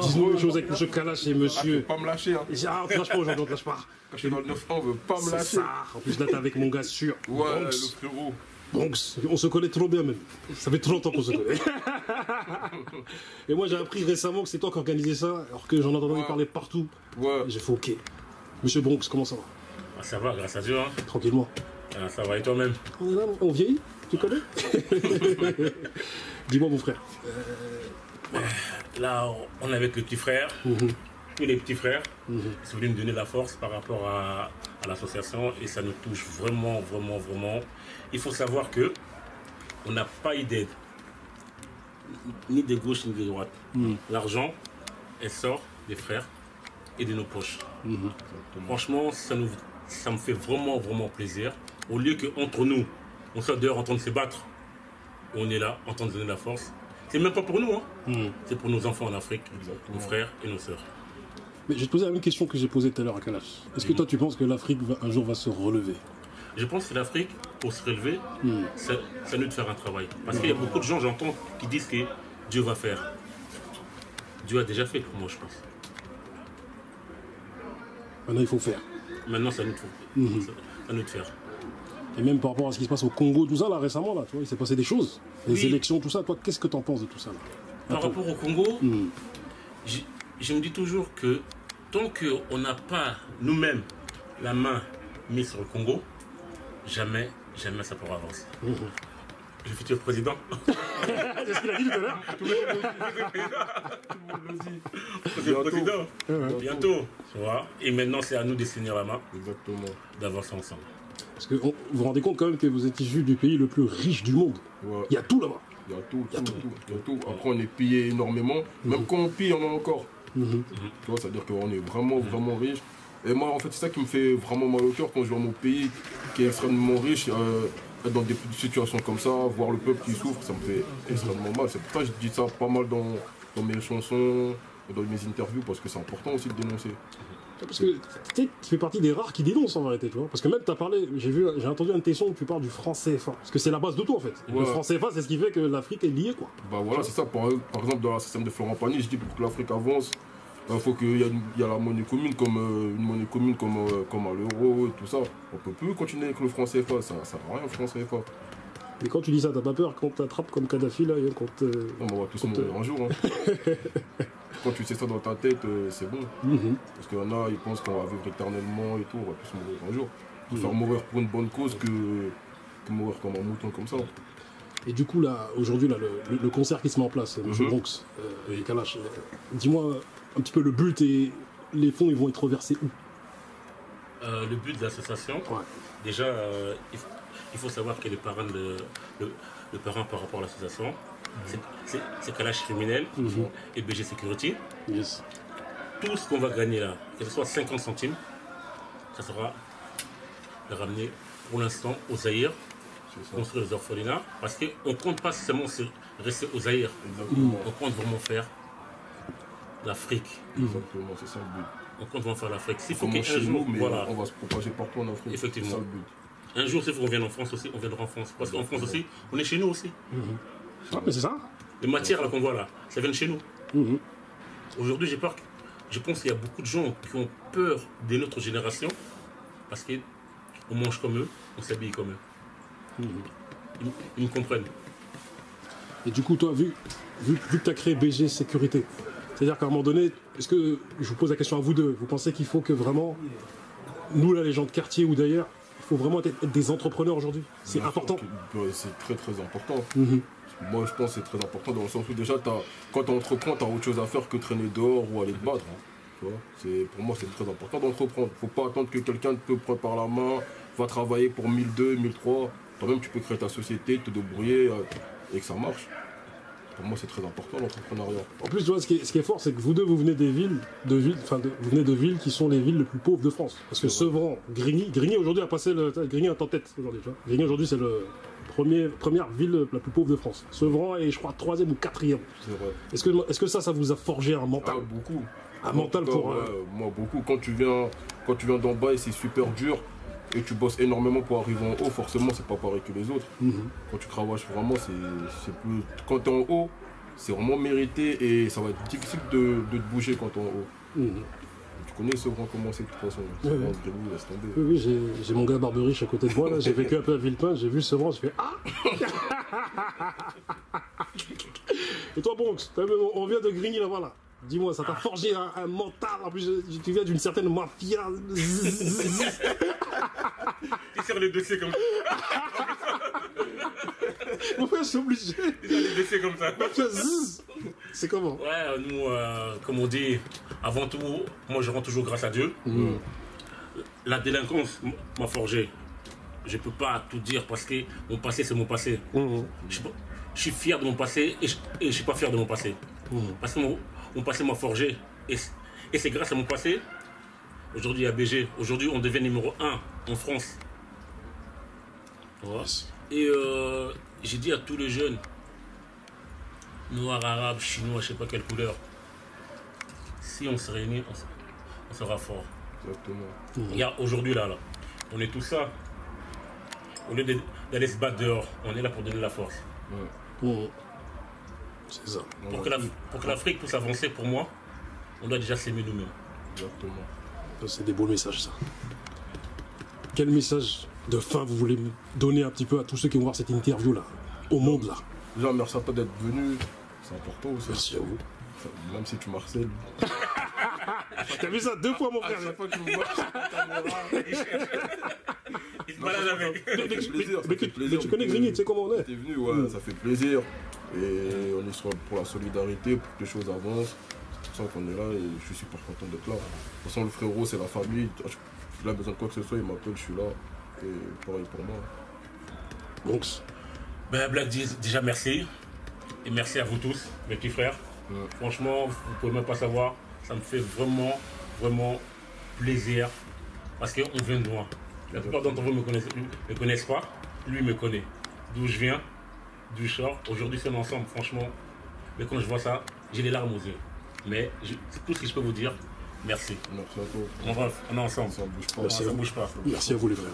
Dis-nous les choses avec monsieur Kalash et monsieur. Pas me lâcher, hein. Ah, on te lâche pas aujourd'hui, on te lâche pas. Quand je suis dans le 9-1, on veut pas me lâcher. Ça. En plus, là, t'es avec mon gars sûr. Ouais, Bronx. le frérot. Bronx, on se connaît trop bien même. Ça fait trop longtemps qu'on se connaît. Et moi j'ai appris récemment que c'est toi qui organisais ça, alors que j'en ai entendu parler partout. Ouais. Et j'ai fait ok. Monsieur Bronx, comment ça va? Ah, ça va, grâce à Dieu. Hein. Tranquillement. Ah, ça va, et toi-même? On est là, on vieillit, tu connais? Dis-moi mon frère. Là, on est avec le petit frère. Tous les petits frères. Ils sont venus me donner la force par rapport à l'association et ça nous touche vraiment, vraiment, vraiment. Il faut savoir que on n'a pas eu d'aide, ni de gauche ni de droite. L'argent, elle sort des frères et de nos poches. Franchement, ça me fait vraiment, vraiment plaisir. Au lieu qu'entre nous, on soit dehors en train de se battre, on est là en train de donner la force. C'est même pas pour nous, hein. C'est pour nos enfants en Afrique, nos frères et nos sœurs. Mais je vais te poser la même question que j'ai posée tout à l'heure à Kalash. Est-ce que toi tu penses que l'Afrique un jour va se relever? Je pense que l'Afrique, pour se relever, c'est à nous de faire un travail. Parce qu'il y a beaucoup de gens, j'entends, qui disent que Dieu va faire. Dieu a déjà fait pour moi, je pense. Maintenant il faut faire. Maintenant, c'est à nous de faire. C'est à nous de faire. Et même par rapport à ce qui se passe au Congo, tout ça là récemment, là, tu vois, il s'est passé des choses. Les élections, tout ça, toi qu'est-ce que tu en penses de tout ça là? Par rapport au Congo, je me dis toujours que tant qu'on n'a pas nous-mêmes la main mise sur le Congo, jamais, jamais ça pourra avancer. Le futur président. C'est ce qu'il a dit tout à l'heure. Tout le monde le dit. Le président. Bientôt. Tu vois. Et maintenant, c'est à nous de tenir la main. Exactement. D'avancer ensemble. Parce que vous vous rendez compte quand même que vous êtes issu du pays le plus riche du monde. Ouais. Il y a tout là-bas. Il y a tout. Après, on est pillé énormément. Même quand on pille, on en a encore. Tu vois, c'est-à-dire qu'on est vraiment, vraiment riche. Et moi, en fait, c'est ça qui me fait vraiment mal au cœur quand je vois mon pays qui est extrêmement riche, être dans des situations comme ça, voir le peuple qui souffre, ça me fait extrêmement mal. C'est pour ça que je dis ça pas mal dans mes chansons, dans mes interviews, parce que c'est important aussi de dénoncer. Parce que tu fais partie des rares qui dénoncent en vérité, tu vois. Parce que même tu as parlé, j'ai entendu un de tes sons où tu parles du franc CFA. Parce que c'est la base de tout en fait. Ouais. Le franc CFA, c'est ce qui fait que l'Afrique est liée, quoi. Bah voilà, c'est ça. Par exemple, dans la système de Florent Pagny, je dis pour que l'Afrique avance, il faut qu'il y ait la monnaie commune comme à l'euro et tout ça. On peut plus continuer avec le franc CFA, ça sert à rien le franc CFA. Mais quand tu dis ça, t'as pas peur qu'on t'attrape comme Kadhafi là et qu'on te... Non, on va tous mourir un jour. Hein. Quand tu sais ça dans ta tête, c'est bon. Parce qu'il y en a, ils pensent qu'on va vivre éternellement et tout, on va tous mourir un jour. Il faut faire mourir pour une bonne cause que mourir comme un mouton comme ça. Et du coup, là, aujourd'hui, là, le concert qui se met en place, M. Bronx, Kalash, dis-moi un petit peu le but et les fonds, ils vont être reversés où? Le but de l'association, déjà, il faut savoir que le parrain par rapport à l'association, c'est Kalash Criminel et BG Security. Yes. Tout ce qu'on va gagner là, que ce soit 50 centimes, ça sera de ramener pour l'instant au Zaïre, construire les orphelinats, parce qu'on ne compte pas seulement rester au Zaïre, on compte vraiment faire l'Afrique. Exactement, c'est ça le but. On compte vraiment faire l'Afrique. S'il faut qu'un jour, mais voilà. On va se propager partout en Afrique. Effectivement. C'est ça le but. Un jour, s'il faut qu'on vienne en France aussi, on viendra en France. Parce qu'en France aussi, on est chez nous aussi. Ah, mais c'est ça. Les matières qu'on voit là, ça vient de chez nous. Aujourd'hui, je pense qu'il y a beaucoup de gens qui ont peur de notre génération parce qu'on mange comme eux, on s'habille comme eux. Ils me comprennent. Et du coup, toi, vu que tu as créé BG Sécurité, c'est-à-dire qu'à un moment donné, est-ce que, je vous pose la question à vous deux, vous pensez qu'il faut que vraiment, nous là, les gens de quartier ou d'ailleurs, il faut vraiment être des entrepreneurs aujourd'hui? C'est important. C'est très très important. Moi je pense que c'est très important dans le sens où déjà quand tu entreprends, tu as autre chose à faire que traîner dehors ou aller te battre. Tu vois, pour moi c'est très important d'entreprendre. Faut pas attendre que quelqu'un te prenne par la main, va travailler pour 1002, 1003. Toi-même tu peux créer ta société, te débrouiller et que ça marche. Pour moi c'est très important l'entrepreneuriat. En plus tu vois, ce qui est fort, c'est que vous deux vous venez vous venez de villes qui sont les villes les plus pauvres de France. Parce que Sevran, Grigny aujourd'hui a passé Grigny est en tête aujourd'hui. Grigny aujourd'hui c'est le première ville la plus pauvre de France. Sevran est je crois 3e ou 4e. C'est vrai. Est-ce que ça vous a forgé un mental? Beaucoup. Un mental pour... Moi beaucoup. Quand tu viens d'en bas et c'est super dur et tu bosses énormément pour arriver en haut, forcément c'est pas pareil que les autres. Quand tu cravaches vraiment, c'est plus... Quand tu es en haut, c'est vraiment mérité et ça va être difficile de te bouger quand on est en haut. Tu connais ce grand comment c'est de toute façon. Oui, Laisse tomber. oui, j'ai mon gars Barberiche à côté de moi, là. J'ai vécu un peu à Villepin, j'ai vu ce vent, je fais ah. Et toi, Bronx, on vient de Grigny là, voilà. Dis-moi, ça t'a forgé un mental, en plus tu viens d'une certaine mafia. Tu sers les dossiers comme ça. Pourquoi je suis obligé? Les dossiers comme ça. C'est comment? Ouais, nous, comme on dit, avant tout, moi je rends toujours grâce à Dieu. La délinquance m'a forgé. Je peux pas tout dire parce que mon passé, c'est mon passé. Je suis fier de mon passé et je suis pas fier de mon passé. Parce que mon passé m'a forgé. Et c'est grâce à mon passé, aujourd'hui à BG, aujourd'hui on devient numéro 1 en France. Et j'ai dit à tous les jeunes, noirs, arabes, chinois, je sais pas quelle couleur, si on se réunit, on sera fort. Exactement. Regarde, aujourd'hui là, on est tous ça. Au lieu d'aller se battre dehors, on est là pour donner la force. C'est ça. Pour que l'Afrique puisse avancer, pour moi, on doit déjà s'aimer nous-mêmes. Exactement. C'est des beaux messages, ça. Quel message de fin vous voulez donner un petit peu à tous ceux qui vont voir cette interview-là, au monde, là? Déjà, merci à toi d'être venu. C'est important aussi. Merci à vous. Même si tu marcelles. T'as vu ça 2 fois, mon frère? À chaque fois que tu me vois, Il se balade avec. Mais tu connais Grigny, tu sais comment on est. T'es venu, ouais, ça fait plaisir. Et on est pour la solidarité, pour que les choses avancent. C'est pour ça qu'on est là et je suis super content d'être là. De toute façon, le frérot, c'est la famille. Il a besoin de quoi que ce soit, il m'appelle, je suis là. Et pareil pour moi. Donc, Ben, Black, déjà merci. Et merci à vous tous, mes petits frères. Franchement, vous ne pouvez même pas savoir. Ça me fait vraiment, vraiment plaisir. Parce qu'on vient de loin. La plupart d'entre vous ne me connaissent pas. Lui me connaît. D'où je viens, d'où je sors. Aujourd'hui, c'est ensemble, franchement. Mais quand je vois ça, j'ai les larmes aux yeux. Mais c'est tout ce que je peux vous dire. Merci. Merci à toi. On est ensemble. Ça bouge pas. Merci, ça bouge pas. Merci à vous, les frères.